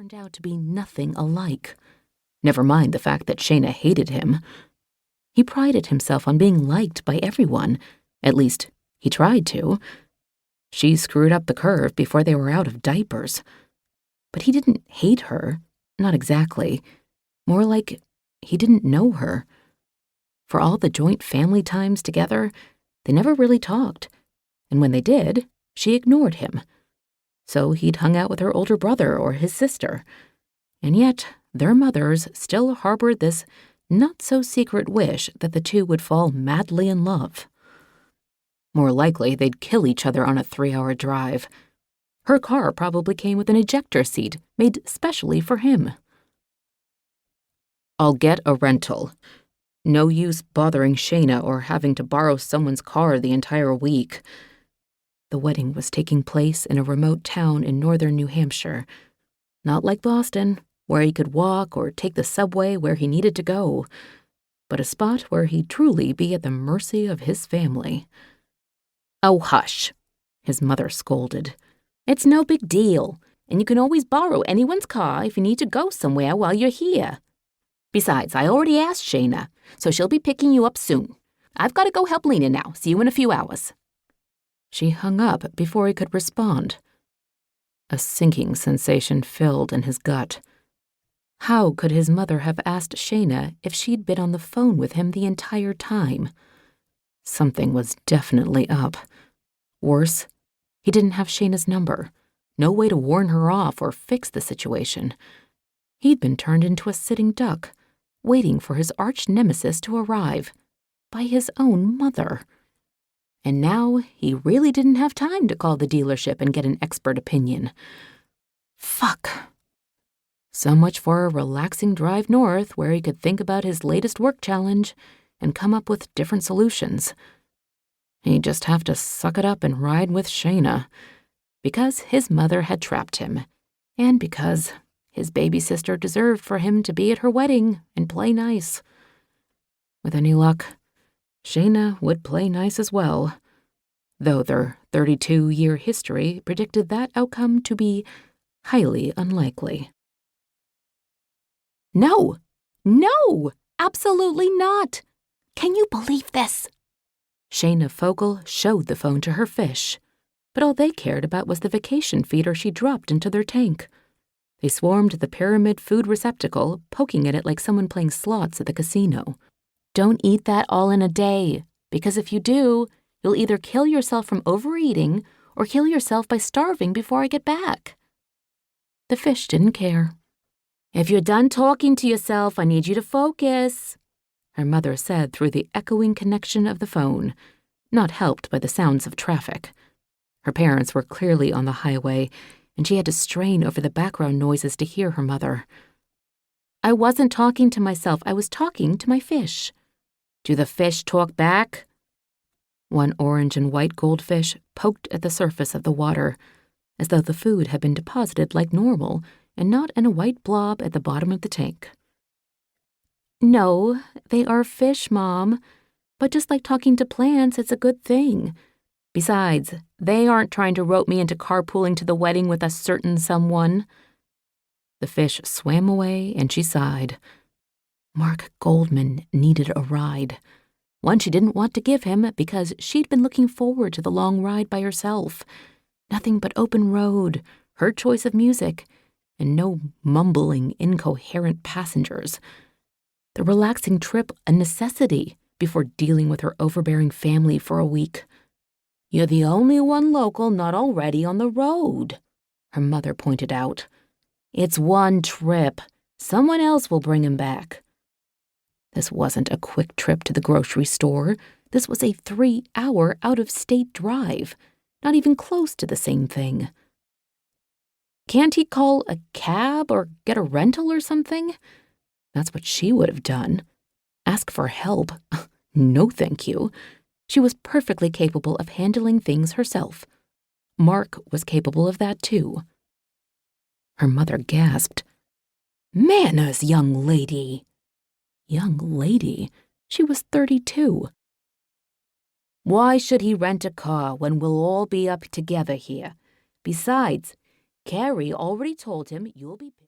turned out to be nothing alike. Never mind the fact that Shaina hated him. He prided himself on being liked by everyone. At least, he tried to. She screwed up the curve before they were out of diapers. But he didn't hate her. Not exactly. More like he didn't know her. For all the joint family times together, they never really talked. And when they did, she ignored him. So he'd hung out with her older brother or his sister. And yet, their mothers still harbored this not-so-secret wish that the two would fall madly in love. More likely, they'd kill each other on a 3-hour drive. Her car probably came with an ejector seat made specially for him. "I'll get a rental. No use bothering Shaina or having to borrow someone's car the entire week." The wedding was taking place in a remote town in northern New Hampshire. Not like Boston, where he could walk or take the subway where he needed to go, but a spot where he'd truly be at the mercy of his family. "Oh, hush," his mother scolded. "It's no big deal, and you can always borrow anyone's car if you need to go somewhere while you're here. Besides, I already asked Shaina, so she'll be picking you up soon. I've got to go help Lena now. See you in a few hours." She hung up before he could respond. A sinking sensation filled in his gut. How could his mother have asked Shaina if she'd been on the phone with him the entire time? Something was definitely up. Worse, he didn't have Shaina's number. No way to warn her off or fix the situation. He'd been turned into a sitting duck, waiting for his archnemesis to arrive, by his own mother. And now he really didn't have time to call the dealership and get an expert opinion. Fuck. So much for a relaxing drive north where he could think about his latest work challenge and come up with different solutions. He'd just have to suck it up and ride with Shaina, because his mother had trapped him, and because his baby sister deserved for him to be at her wedding and play nice. With any luck, Shaina would play nice as well, though their 32-year history predicted that outcome to be highly unlikely. No! No! Absolutely not! Can you believe this? Shaina Fogel showed the phone to her fish, but all they cared about was the vacation feeder she dropped into their tank. They swarmed the pyramid food receptacle, poking at it like someone playing slots at the casino. "Don't eat that all in a day, because if you do, you'll either kill yourself from overeating or kill yourself by starving before I get back." The fish didn't care. "If you're done talking to yourself, I need you to focus," her mother said through the echoing connection of the phone, not helped by the sounds of traffic. Her parents were clearly on the highway, and she had to strain over the background noises to hear her mother. "I wasn't talking to myself, I was talking to my fish." "Do the fish talk back?" One orange and white goldfish poked at the surface of the water, as though the food had been deposited like normal and not in a white blob at the bottom of the tank. "No, they are fish, Mom. But just like talking to plants, it's a good thing. Besides, they aren't trying to rope me into carpooling to the wedding with a certain someone." The fish swam away and she sighed. Mark Goldman needed a ride. One she didn't want to give him because she'd been looking forward to the long ride by herself. Nothing but open road, her choice of music, and no mumbling, incoherent passengers. The relaxing trip a necessity before dealing with her overbearing family for a week. "You're the only one local not already on the road," her mother pointed out. "It's one trip. Someone else will bring him back." This wasn't a quick trip to the grocery store. This was a 3-hour out-of-state drive, not even close to the same thing. Can't he call a cab or get a rental or something? That's what she would have done. Ask for help? No, thank you. She was perfectly capable of handling things herself. Mark was capable of that too. Her mother gasped. "Manners, young lady." Young lady? She was 32. "Why should he rent a car when we'll all be up together here? Besides, Carrie already told him you'll be..."